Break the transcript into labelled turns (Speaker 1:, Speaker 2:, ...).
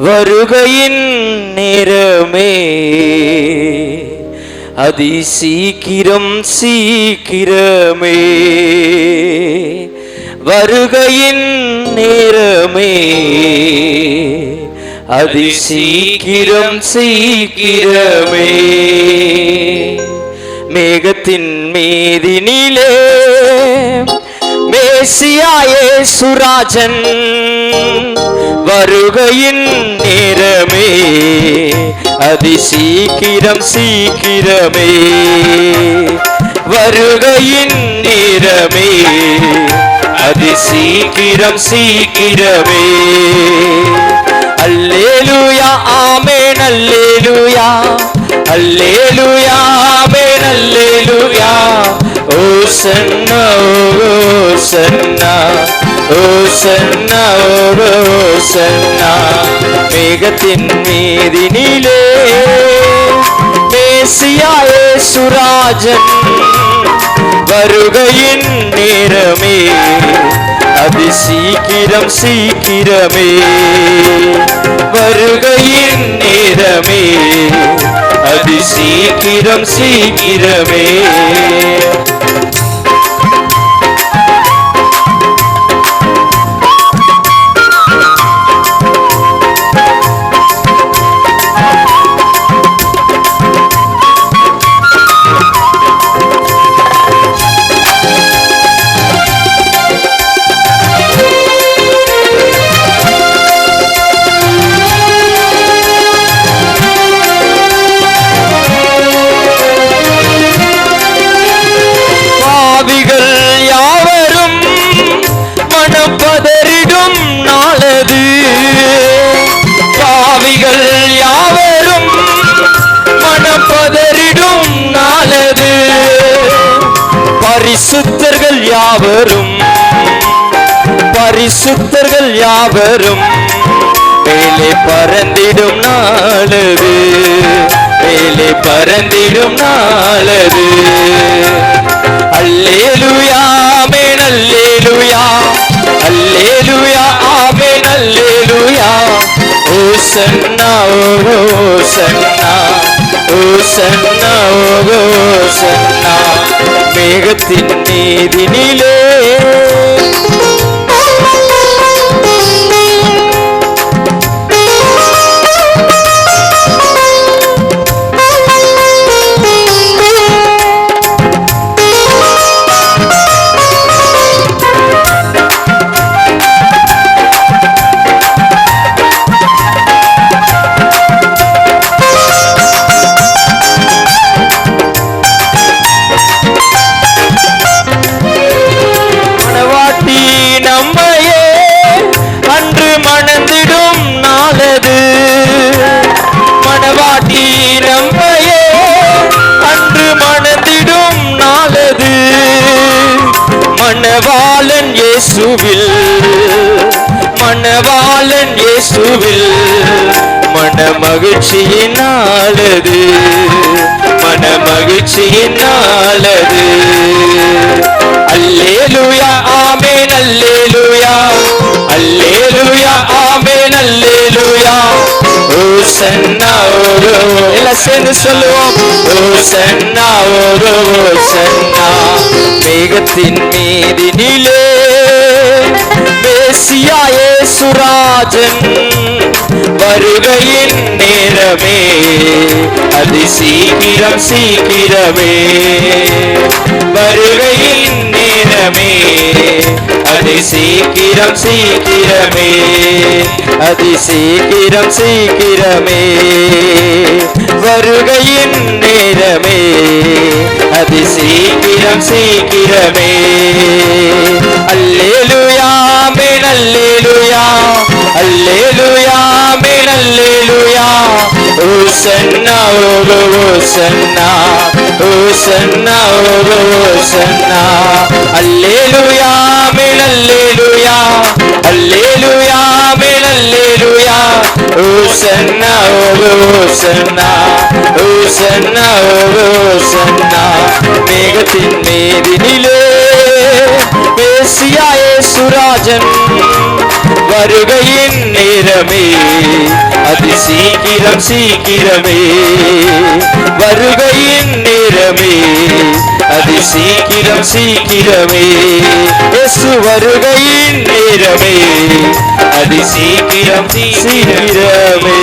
Speaker 1: வருகையின் நேரமே அதி சீக்கிரம் சீக்கிரமே, வருகையின் நேரமே அதி சீக்கிரம் சீக்கிரமே. மேகத்தின் மீதினிலே மேசியா இயேசு ராஜன் வருகையின் நேரமே அதி சீக்கிரம் சீக்கிரமே, வருகையின் நேரமே அதி சீக்கிரம் சீக்கிரமே. அல்லேலூயா ஆமென் அல்லேலூயா, அல்லேலூயா ஆமென் அல்லேலூயா. ஓசன்னா ஓசன்னா ஓசன்னா ஓசன்னா. மேகத்தின் மீதினிலே மேசியா இயேசு ராஜன் வருகையின் நேரமே அதி சீக்கிரம் சீக்கிரமே, வருகையின் நேரமே அதி சீக்கிரம் சீக்கிரமே. பதறிடும் நாளது, பாவிகள் யாவரும் மனப்பதறிடும் நாளது. பரிசுத்தர்கள் யாவரும் பரிசுத்தர்கள் யாவரும் மேலே பறந்திடும் நாளது, மேலே பறந்திடும் நாளது. அல்லேலூயா ஆமென் அல்லேலூயா, அல்லேலூயா ஆமென் அல்லேலூயா. ஓசன்னா ஓசன்னா ஓசன்னா ஓசன்னா. மேகத்தின் மீதினிலே மணவாளன் இயேசுவில், மணவாளன் இயேசுவில் மன மகிழ்ச்சியின் நாளது, மன மகிழ்ச்சியின் நாளது. அல்லேலூயா ஆமென் அல்லேலூயா, அல்லேலூயா ஆமென் அல்லேலூயா. ஓசன்னா எல்லாம் சேர்ந்து சொல்லுவோம். ஓசன்னா ஓசன்னா. மேகத்தின் மீதினிலே மேசியா இயேசு ராஜன் வருகையின் நேரமே அதி சீக்கிரம் சீக்கிரமே, வருகையின் நேரமே அதி சீக்கிரம் சீக்கிரமே, அதி சீக்கிரம் சீக்கிரமே, வருகையின் நேரமே அதி சீக்கிரம் சீக்கிரமே. அல்லேலூயா ஆமென் அல்லேலூயா, அல்லேலூயா ஆமென் அல்லேலூயா. ஓசன்னா ஓசன்னா ஓசன்னா ஓசன்னா. அல்லேலூயா ஆமென் அல்லேலூயா, அல்லேலூயா ஆமென் அல்லேலூயா. ஓசன்னா ஓசன்னா ஓசன்னா ஓசன்னா. மேகத்தின் மீதினிலே மேசியா இயேசு ராஜன் வருகையின் நேரமே சீக்கிரம் சீக்கிரமே வருகையின் நேரமே, அது சீக்கிரம் சீக்கிரமே. இயேசு வருகையின் நேரமே, அது சீக்கிரம் சீக்கிரமே.